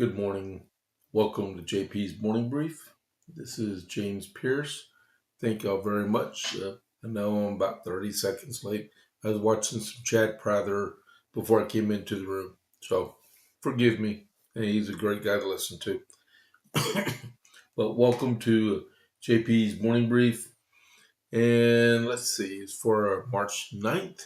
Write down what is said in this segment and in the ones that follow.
Good morning. Welcome to JP's Morning Brief. This is James Pierce. Thank y'all very much. I know I'm about 30 seconds late. I was watching some Chad Prather before I came into the room. So forgive me. Hey, he's a great guy to listen to. But welcome to JP's Morning Brief. And let's see, it's for March 9th.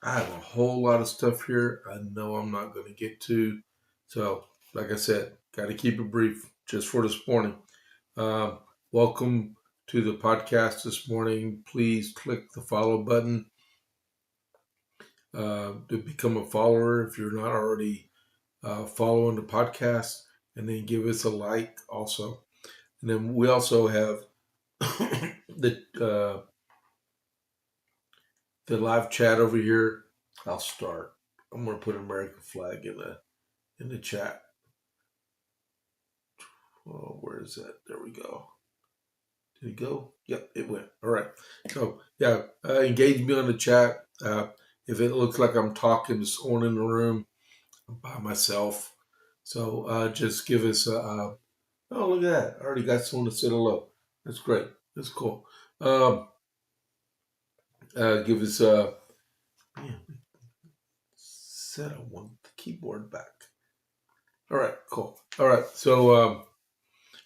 I have a whole lot of stuff here I know I'm not going to get to. So, like I said, got to keep it brief just for this morning. Welcome to the podcast this morning. Please click the follow button to become a follower if you're not already following the podcast, and then give us a like also. And then we also have the live chat over here. I'll start. I'm going to put American flag in the chat. Oh, where is that? There we go. Did it go? Yep, it went. All right. So, yeah, engage me on the chat. If it looks like I'm talking to someone in the room, I'm by myself. So just give us oh, look at that. I already got someone to say hello. That's great. That's cool. Give us man, said I want the keyboard back. All right, cool. All right. So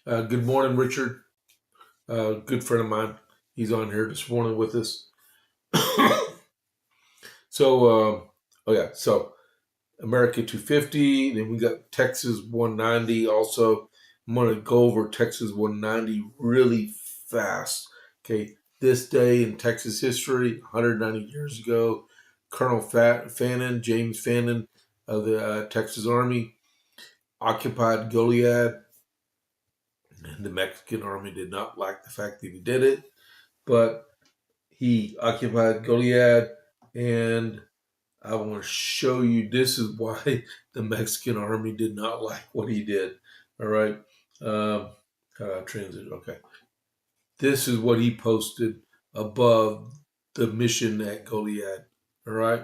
good morning, Richard. Good friend of mine. He's on here this morning with us. So America 250. Then we got Texas 190 also. I'm going to go over Texas 190 really fast. Okay, this day in Texas history, 190 years ago, Colonel Fannin, James Fannin of the Texas Army, occupied Goliad. And the Mexican Army did not like the fact that he did it, but he occupied Goliad, and I want to show you this is why the Mexican Army did not like what he did. All right. Transit. Okay. This is what he posted above the mission at Goliad. All right.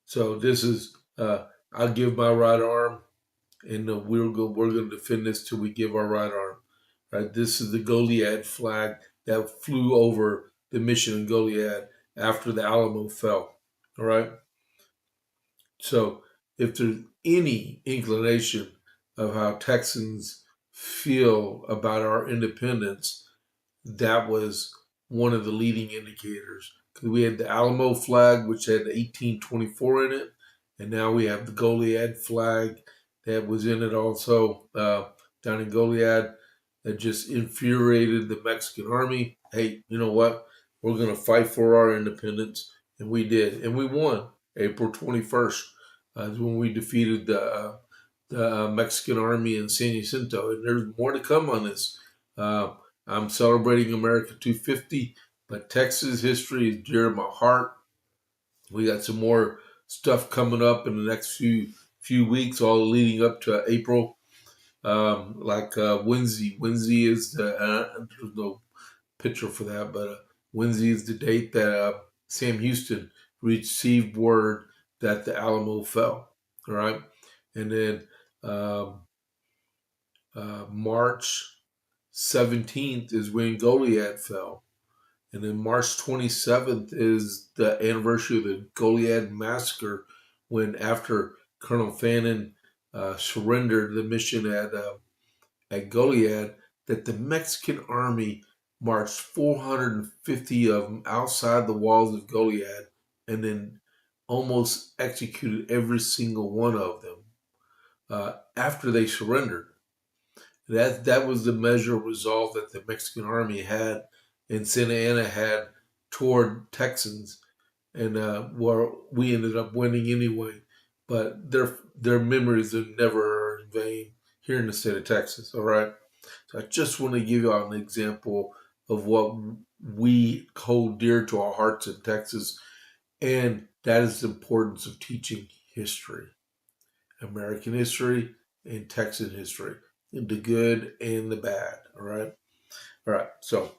So this is, I'll give my right arm, and we're going to defend this till we give our right arm. Right. This is the Goliad flag that flew over the mission in Goliad after the Alamo fell. All right. So if there's any inclination of how Texans feel about our independence, that was one of the leading indicators. Because we had the Alamo flag, which had 1824 in it, and now we have the Goliad flag that was in it also down in Goliad. That just infuriated the Mexican army. Hey, you know what? We're going to fight for our independence. And we did. And we won. April 21st is when we defeated the Mexican army in San Jacinto. And there's more to come on this. I'm celebrating America 250, but Texas history is dear to my heart. We got some more stuff coming up in the next few weeks, all leading up to April. Like Wednesday. Wednesday is there's no picture for that, but Wednesday is the date that Sam Houston received word that the Alamo fell. All right, and then March 17th is when Goliad fell, and then March 27th is the anniversary of the Goliad massacre, when after Colonel Fannin surrendered the mission at Goliad, that the Mexican army marched 450 of them outside the walls of Goliad, and then almost executed every single one of them after they surrendered. That was the measure of resolve that the Mexican army had and Santa Anna had toward Texans, and where we ended up winning anyway. But their memories are never in vain here in the state of Texas. All right. So I just want to give you an example of what we hold dear to our hearts in Texas, and that is the importance of teaching history, American history and Texan history, the good and the bad. All right. All right. So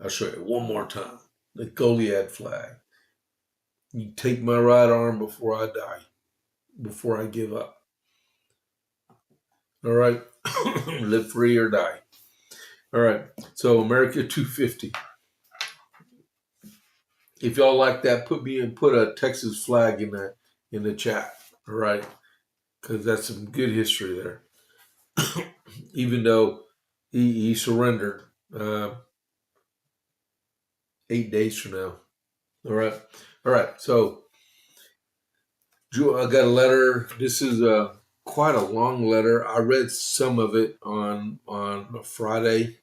I'll show you one more time. The Goliad flag. You take my right arm before I die. before I give up. All right, live free or die. All right, so America 250. If y'all like that, put a Texas flag in the chat. All right, because that's some good history there. Even though he surrendered 8 days from now. All right. So I got a letter. This is quite a long letter. I read some of it on Friday,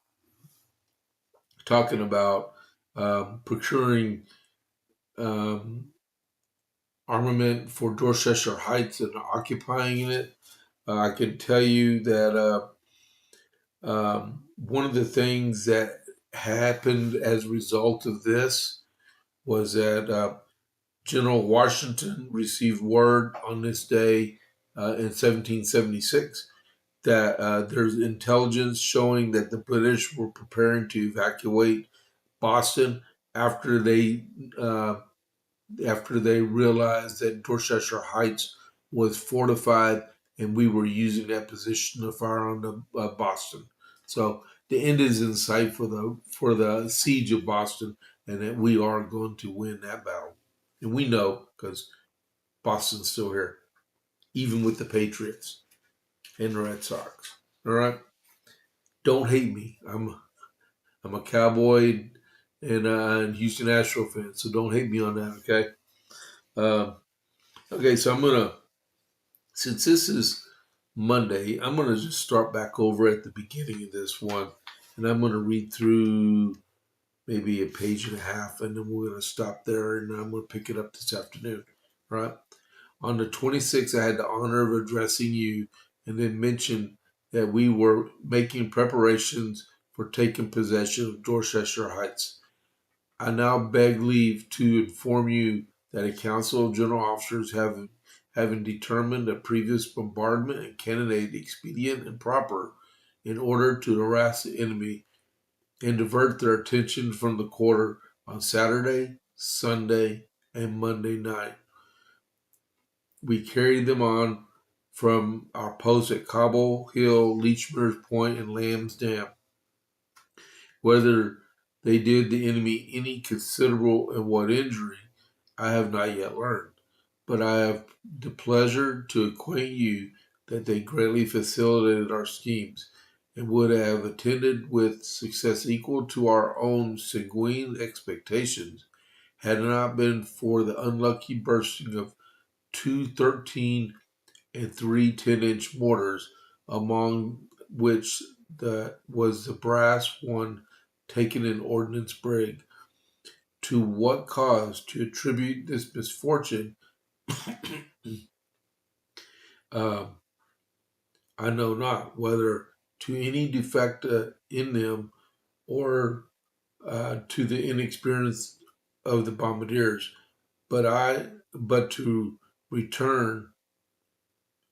talking about procuring um, armament for Dorchester Heights and occupying it. I can tell you that one of the things that happened as a result of this was that General Washington received word on this day in 1776 that there's intelligence showing that the British were preparing to evacuate Boston after they uh, realized that Dorchester Heights was fortified and we were using that position to fire on the Boston. So the end is in sight for the siege of Boston, and that we are going to win that battle. And we know because Boston's still here, even with the Patriots and the Red Sox. All right, don't hate me. I'm a Cowboy and Houston Astro fan, so don't hate me on that. Okay. Um, okay, so since this is Monday, I'm gonna just start back over at the beginning of this one, and I'm gonna read through maybe a page and a half, and then we're gonna stop there, and I'm gonna pick it up this afternoon. Right. On the 26th, I had the honor of addressing you and then mentioned that we were making preparations for taking possession of Dorchester Heights. I now beg leave to inform you that a council of general officers having determined a previous bombardment and cannonade expedient and proper in order to harass the enemy and divert their attention from the quarter on Saturday, Sunday, and Monday night. We carried them on from our posts at Cobble Hill, Leechmer's Point, and Lamb's Dam. Whether they did the enemy any considerable and what injury, I have not yet learned. But I have the pleasure to acquaint you that they greatly facilitated our schemes and would have attended with success equal to our own sanguine expectations had it not been for the unlucky bursting of two 13 and three 10-inch mortars, among which was the brass one taken in Ordnance Brig. To what cause to attribute this misfortune, uh, I know not, whether to any defect in them or to the inexperience of the bombardiers, but to return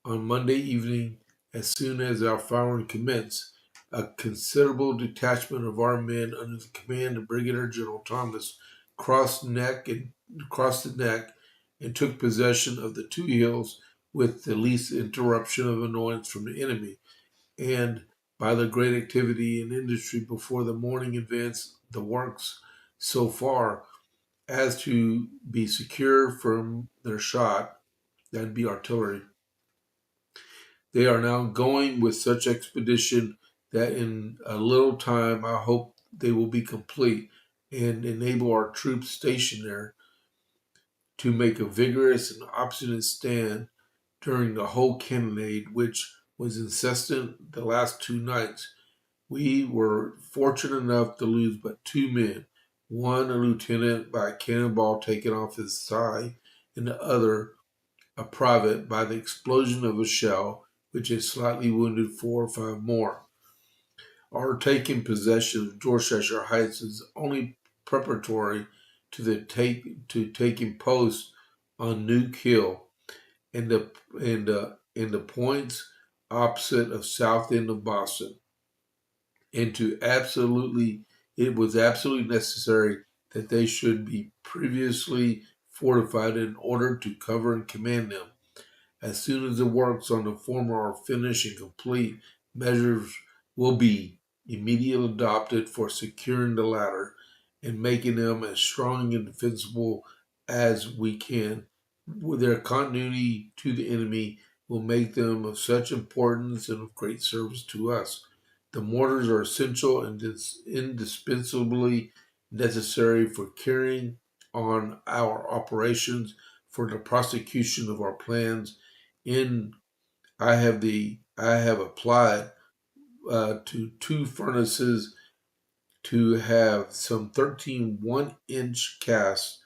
on Monday evening, as soon as our firing commenced, a considerable detachment of our men under the command of Brigadier General Thomas crossed the neck and took possession of the two hills with the least interruption of annoyance from the enemy, and by their great activity and industry before the morning advanced the works so far as to be secure from their shot, that'd be artillery. They are now going with such expedition that in a little time I hope they will be complete and enable our troops stationed there to make a vigorous and obstinate stand during the whole cannonade which was incessant the last 2 nights. We were fortunate enough to lose but 2 men, one a lieutenant by a cannonball taken off his thigh, and the other a private by the explosion of a shell, which had slightly wounded 4 or 5 more. Our taking possession of Dorchester Heights is only preparatory to taking post on Nuke Hill and the points opposite of south end of Boston, and it was absolutely necessary that they should be previously fortified in order to cover and command them. As soon as the works on the former are finished and complete, measures will be immediately adopted for securing the latter and making them as strong and defensible as we can. With their continuity to the enemy will make them of such importance and of great service to us. The mortars are essential and indispensably necessary for carrying on our operations, for the prosecution of our plans. In I have applied to two furnaces to have some 13 1-inch casts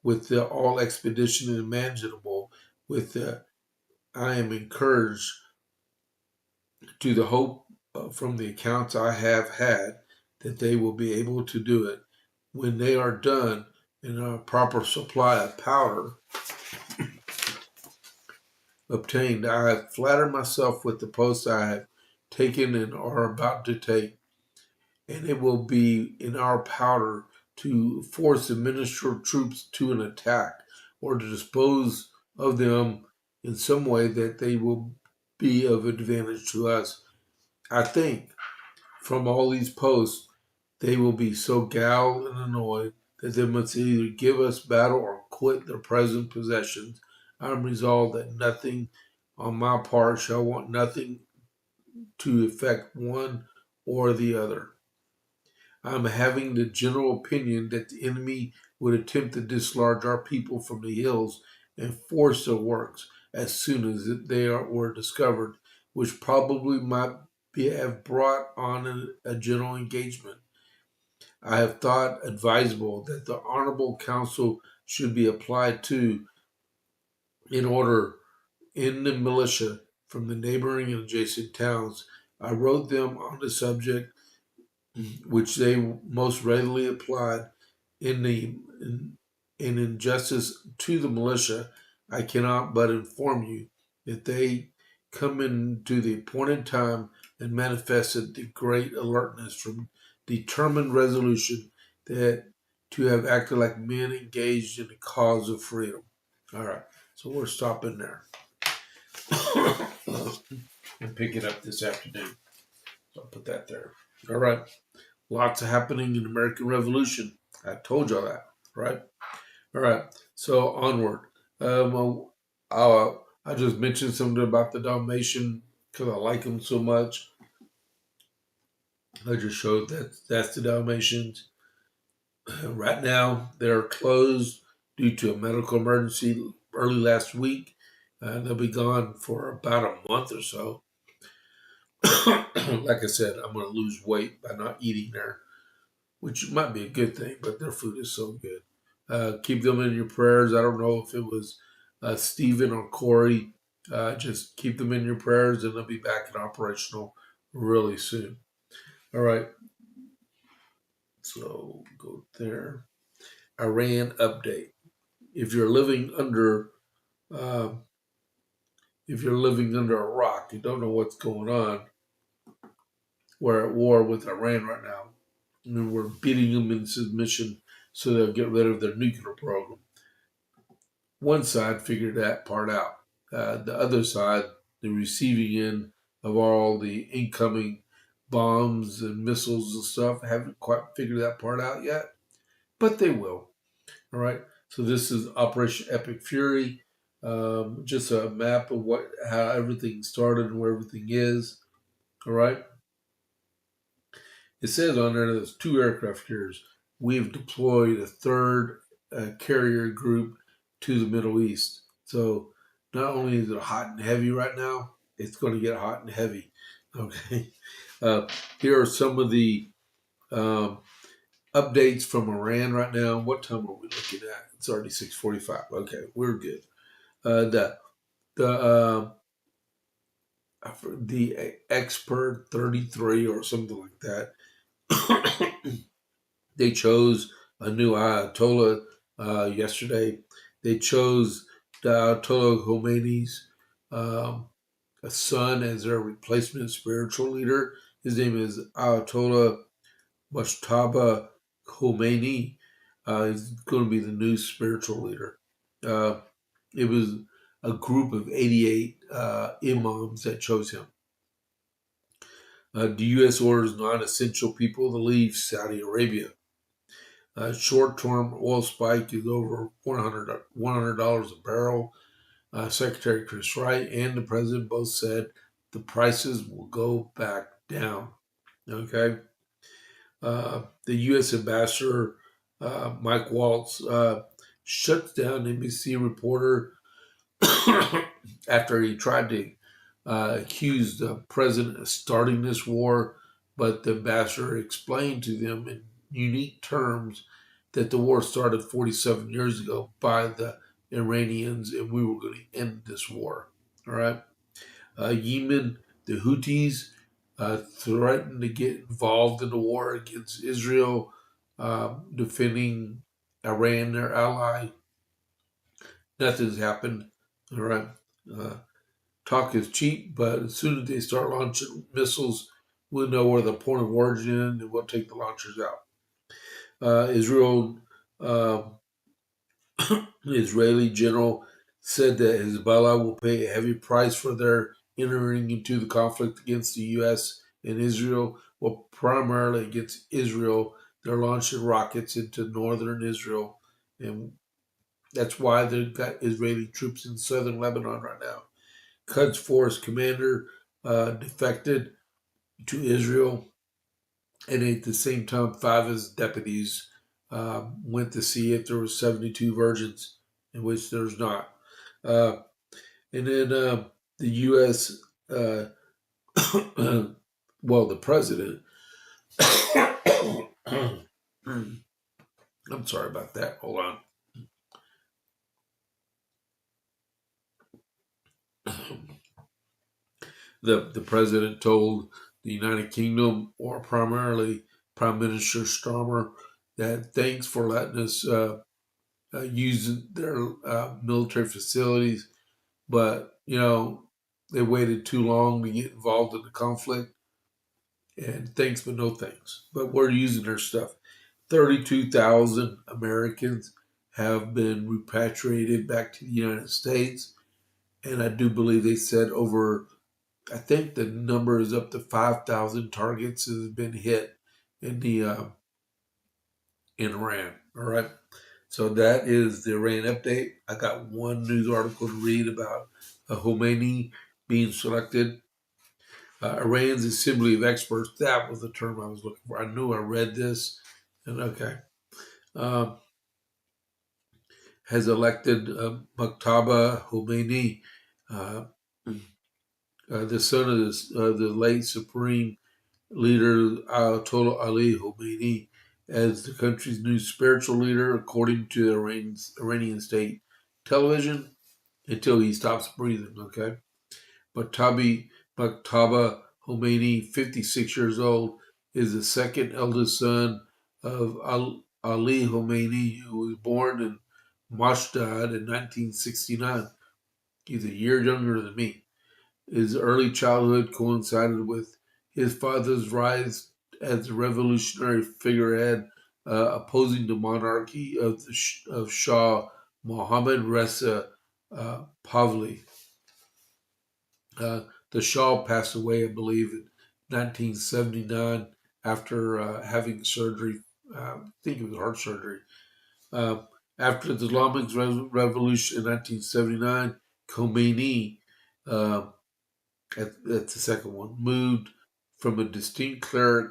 with the all expedition and manageable. With the I am encouraged to the hope from the accounts I have had that they will be able to do it. When they are done and a proper supply of powder obtained, I have flattered myself with the posts I have taken and are about to take, and it will be in our power to force the ministerial troops to an attack or to dispose of them in some way that they will be of advantage to us. I think from all these posts, they will be so galled and annoyed that they must either give us battle or quit their present possessions. I am resolved that nothing on my part shall want nothing to effect one or the other. I am having the general opinion that the enemy would attempt to dislodge our people from the hills and force their works as soon as were discovered, which probably might have brought on a general engagement. I have thought advisable that the honorable counsel should be applied to in order in the militia from the neighboring and adjacent towns. I wrote them on the subject, which they most readily applied in injustice to the militia. I cannot but inform you that they come into the appointed time and manifested the great alertness from determined resolution that to have acted like men engaged in the cause of freedom. All right, so we're stopping there and pick it up this afternoon. So I'll put that there. All right. Lots happening in the American Revolution. I told y'all that, right? All right. So onward. I just mentioned something about the Dalmatian because I like them so much. I just showed that that's the Dalmatians. Right now, they're closed due to a medical emergency early last week. They'll be gone for about a month or so. Like I said, I'm going to lose weight by not eating there, which might be a good thing, but their food is so good. Keep them in your prayers. I don't know if it was Stephen or Corey. Just keep them in your prayers, and they'll be back and operational really soon. All right. So go there. Iran update. If you're living under, uh, if you're living under a rock, you don't know what's going on. We're at war with Iran right now, and we're beating them in submission so they'll get rid of their nuclear program. One side figured that part out. The other side, the receiving end of all the incoming bombs and missiles and stuff, haven't quite figured that part out yet, but they will. All right. So this is Operation Epic Fury, just a map of how everything started and where everything is. All right. It says on there there's 2 aircraft carriers. We've deployed a third carrier group to the Middle East. So not only is it hot and heavy right now, it's going to get hot and heavy. Okay. Here are some of the updates from Iran right now. What time are we looking at? It's already 6:45. Okay, we're good. The Expert 33 or something like that. They chose a new Ayatollah yesterday. They chose the Ayatollah Khomeini's a son as their replacement spiritual leader. His name is Ayatollah Mujtaba Khomeini. He's going to be the new spiritual leader. It was a group of 88 imams that chose him. The U.S. orders non-essential people to leave Saudi Arabia. Short-term oil spike is over $100 a barrel. Secretary Chris Wright and the president both said the prices will go back down. Okay. The U.S. ambassador, Mike Waltz, shuts down NBC reporter after he tried to accuse the president of starting this war, but the ambassador explained to them in unique terms that the war started 47 years ago by the Iranians and we were going to end this war. All right. Yemen, the Houthis threatened to get involved in the war against Israel, defending Iran, their ally. Nothing's happened. All right. Uh, Talk is cheap, but as soon as they start launching missiles, we'll know where the point of origin is and we'll take the launchers out. Israel, uh, the Israeli general said that Hezbollah will pay a heavy price for their entering into the conflict against the U.S. and Israel. Well, primarily against Israel. They're launching rockets into northern Israel, and that's why they've got Israeli troops in southern Lebanon right now. Quds Force commander defected to Israel, and at the same time, 5 of his deputies went to see if there were 72 virgins, in which there's not. Uh, and then the U.S., well, the president, I'm sorry about that. Hold on. The president told the United Kingdom, or primarily Prime Minister Starmer, that thanks for letting us use their military facilities, but they waited too long to get involved in the conflict, and thanks but no thanks. But we're using their stuff. 32,000 Americans have been repatriated back to the United States, and I do believe they said over, I think the number is up to 5,000 targets has been hit in the in Iran. All right, so that is the Iran update. I got one news article to read about Khomeini being selected. Iran's Assembly of Experts. That was the term I was looking for. I knew I read this, and okay. Um, has elected Muqtada Khomeini, uh, the son of the late Supreme Leader Ayatollah Ali Khomeini, as the country's new spiritual leader, according to Iranian state television, until he stops breathing. Okay, but Muqtada Khomeini, 56 years old, is the second eldest son of Ali Khomeini, who was born in Mashdad in 1969. He's a year younger than me. His early childhood coincided with his father's rise as a revolutionary figurehead opposing the monarchy of Shah Mohammad Reza Pahlavi. The Shah passed away, I believe, in 1979 after having surgery. I think it was heart surgery. Uh, After the Islamic Revolution in 1979, Khomeini, uh, that's the second one, moved from a distinct cleric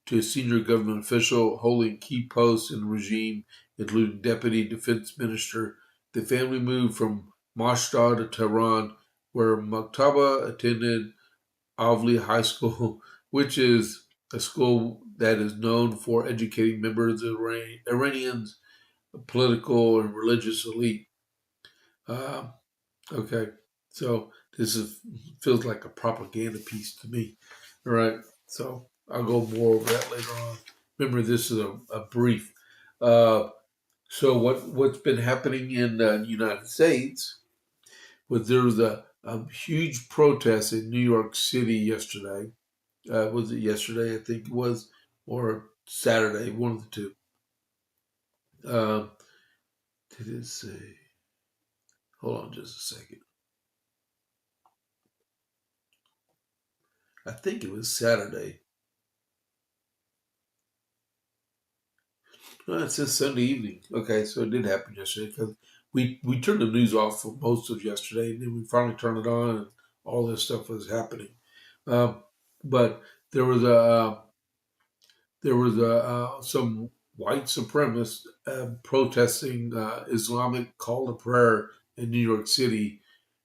to a senior government official, holding key posts in the regime, including deputy defense minister. The family moved from Mashhad to Tehran, where Muqtada attended Avli High School, which is a school that is known for educating members of Iranians political and religious elite. Uh, okay, so this feels like a propaganda piece to me. All right, so I'll go more over that later on. Remember, this is a brief. So what's been happening in the United States was there was a huge protest in New York City yesterday. Was it yesterday? I think it was, or Saturday, one of the two. Uh, did it say? Hold on just a second. I think it was Saturday. No, it says Sunday evening. Okay, so it did happen yesterday because we turned the news off for most of yesterday, and then we finally turned it on, and all this stuff was happening. Um, but there was some white supremacists protesting Islamic call to prayer in New York City,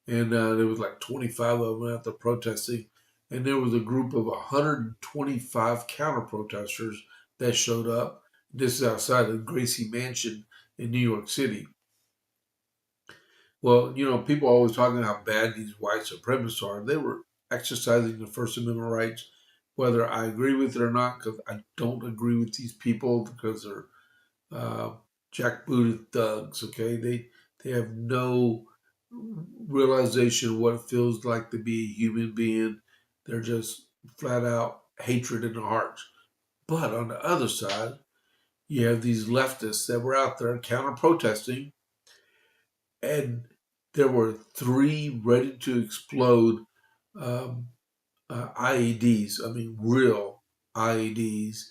and there was like 25 of them out there protesting, and there was a group of 125 counter protesters that showed up. This is outside of Gracie Mansion in New York City. Well, people are always talking how bad these white supremacists are. They were exercising the First Amendment rights, whether I agree with it or not, because I don't agree with these people because they're uh, jackbooted thugs. Okay, they have no realization of what it feels like to be a human being. They're just flat out hatred in their hearts. But on the other side, you have these leftists that were out there counter protesting, and there were three ready to explode um, IEDs. I mean, real IEDs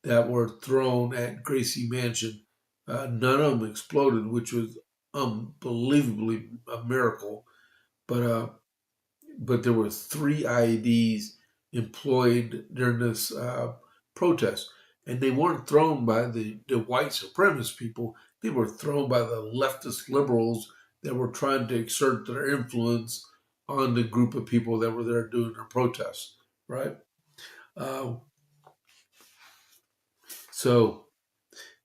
that were thrown at Gracie Mansion. None of them exploded, which was unbelievably a miracle. But there were three IEDs employed during this protest, and they weren't thrown by the white supremacist people. They were thrown by the leftist liberals that were trying to exert their influence on the group of people that were there doing their protests. Right. Uh, so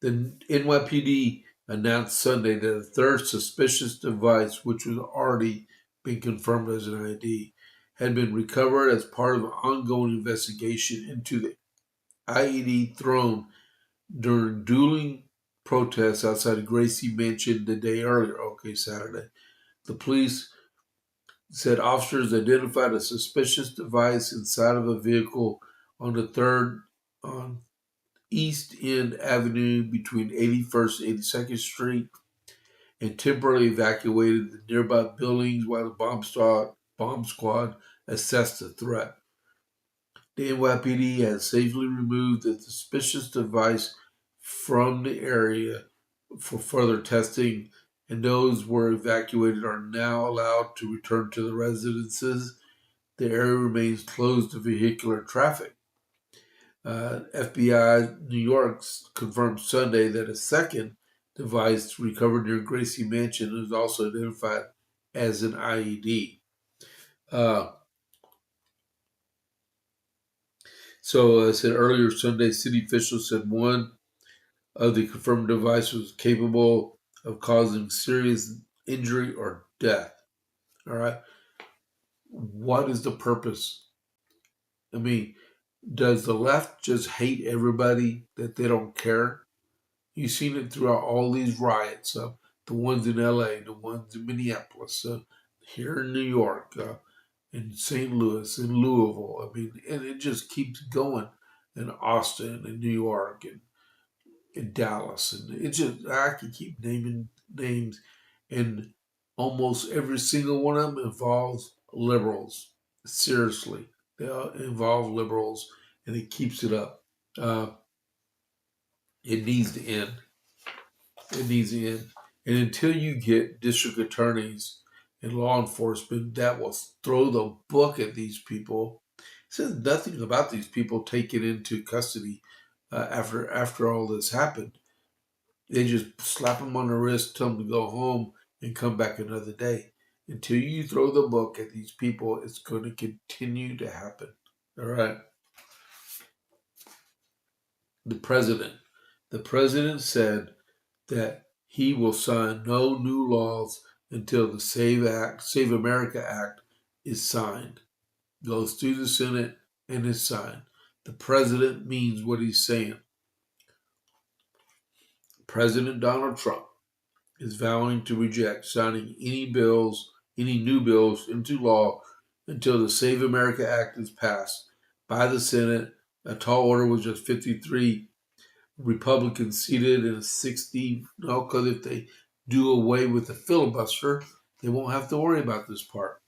the NYPD announced Sunday that a third suspicious device, which was already been confirmed as an ID, had been recovered as part of an ongoing investigation into the IED thrown during dueling protests outside of Gracie Mansion the day earlier, Saturday. The police said officers identified a suspicious device inside of a vehicle on the third on East End Avenue between 81st and 82nd Street and temporarily evacuated the nearby buildings while the bomb squad assessed the threat. The NYPD has safely removed the suspicious device from the area for further testing, and those who were evacuated are now allowed to return to the residences. The area remains closed to vehicular traffic. FBI New York confirmed Sunday that a second device recovered near Gracie Mansion was also identified as an IED. Uh, so, as I said earlier, Sunday, city officials said one of the confirmed devices was capable of causing serious injury or death. All right. What is the purpose? I mean, does the left just hate everybody that they don't care? You've seen it throughout all these riots, the ones in LA, the ones in Minneapolis, here in New York, in St. Louis, in Louisville. I mean, and it just keeps going in Austin and New York and in Dallas. And it just, I can keep naming names. And almost every single one of them involves liberals. Seriously, they all involve liberals, and it keeps it up. Uh, it needs to end. It needs to end. And until you get district attorneys and law enforcement that will throw the book at these people, it says nothing about these people taken into custody after all this happened. They just slap them on the wrist, tell them to go home, and come back another day. Until you throw the book at these people, it's going to continue to happen. All right. The president. The president said that he will sign no new laws until the Save America Act is signed, goes through the Senate and is signed. The president means what he's saying. President Donald Trump is vowing to reject signing any new bills into law until the Save America Act is passed by the Senate. A tall order was just 53 Republicans seated in a 60. No, because if they do away with the filibuster, they won't have to worry about this part.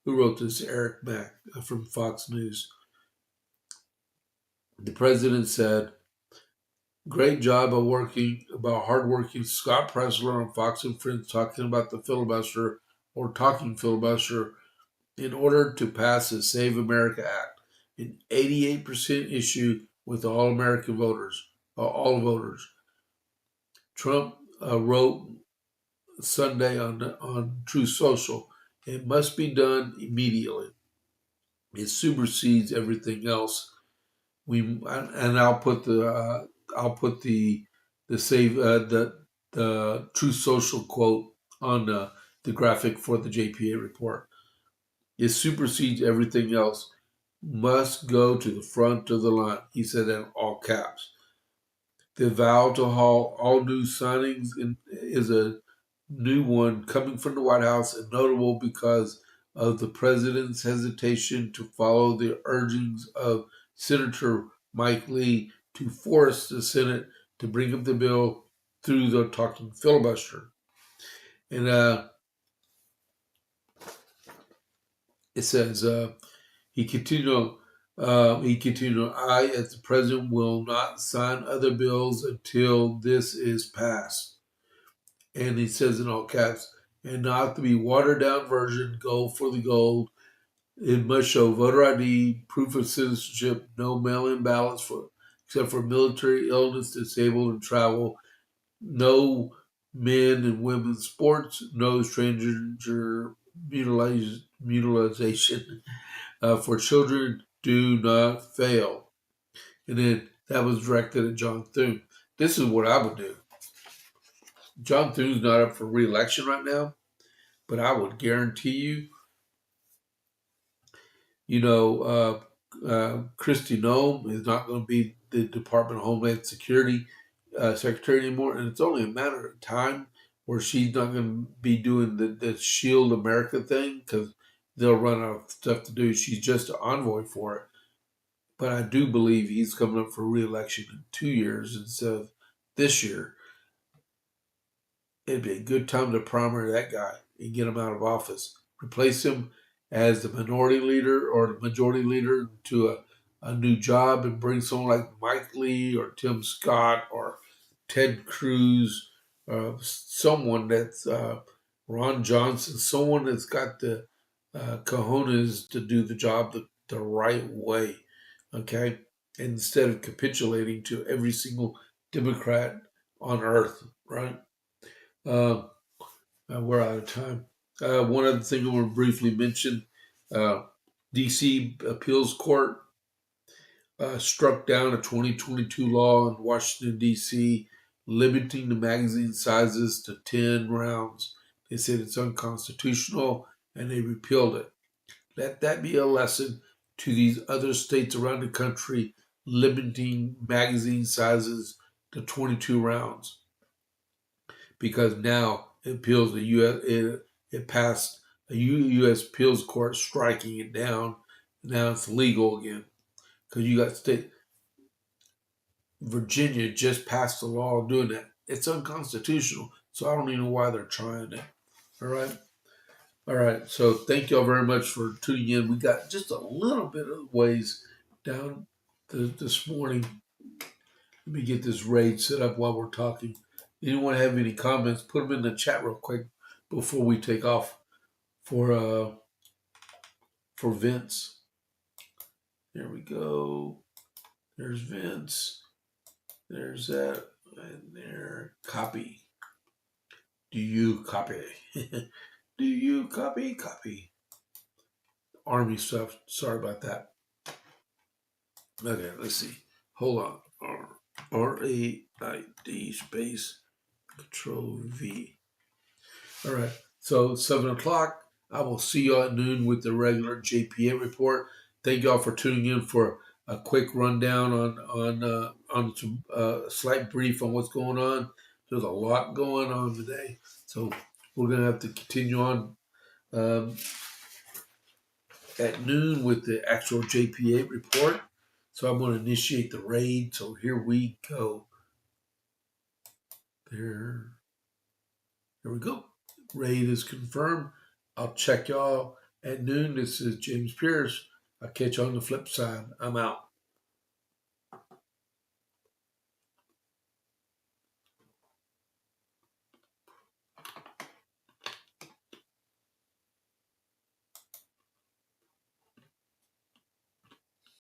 Who wrote this? Eric Mack from Fox News. The president said, "Great job about hardworking Scott Presler on Fox and Friends talking about the filibuster or talking filibuster in order to pass the Save America Act, an 88% issue with all American voters, all voters." Trump wrote Sunday on Truth Social, "It must be done immediately. It supersedes everything else. I'll put the save the Truth Social quote on the graphic for the JPA report. It supersedes everything else. Must go to the front of the line," he said in all caps. The vow to halt all new signings is a new one coming from the White House and notable because of the president's hesitation to follow the urgings of Senator Mike Lee to force the Senate to bring up the bill through the talking filibuster. And it says, he continued, "I, as the president, will not sign other bills until this is passed." And he says in all caps, "and not to be watered down version, gold for the gold. It must show voter ID, proof of citizenship, no mail-in ballots except for military, illness, disabled, and travel. No men and women's sports, no stranger mutilation for children do not fail." And then that was directed at John Thune. This is what I would do. John Thune's not up for re-election right now, but I would guarantee you, Kristi Noem is not going to be the Department of Homeland Security secretary anymore, and it's only a matter of time where she's not going to be doing the Shield America thing because they'll run out of stuff to do. She's just an envoy for it. But I do believe he's coming up for re-election in 2 years instead of this year. It'd be a good time to primary that guy and get him out of office. Replace him as the minority leader or the majority leader to a new job and bring someone like Mike Lee or Tim Scott or Ted Cruz, someone that's Ron Johnson, someone that's got the cojones to do the job the right way, okay? Instead of capitulating to every single Democrat on earth, right? We're out of time. One other thing I want to briefly mention, D.C. Appeals Court struck down a 2022 law in Washington, D.C., limiting the magazine sizes to 10 rounds. They said it's unconstitutional, and they repealed it. Let that be a lesson to these other states around the country limiting magazine sizes to 22 rounds. Because now it appeals the U.S. It passed a U.S. appeals court striking it down. Now it's legal again. Because you got Virginia just passed a law doing that. It's unconstitutional. So I don't even know why they're trying it. All right. All right. So thank y'all very much for tuning in. We got just a little bit of ways down this morning. Let me get this raid set up while we're talking. Anyone have any comments? Put them in the chat real quick before we take off for Vince. There we go. There's Vince. There's that. And there. Copy. Do you copy? Do you copy? Copy. Army stuff. Sorry about that. Okay, let's see. Hold on. RAID space Control V. All right. So 7 o'clock. I will see you at noon with the regular JPA report. Thank y'all for tuning in for a quick rundown on some slight brief on what's going on. There's a lot going on today, so we're gonna have to continue on at noon with the actual JPA report. So I'm going to initiate the raid. So here we go. Here we go. Raid is confirmed. I'll check y'all At noon, this is James Pierce. I'll catch you on the flip side. I'm out.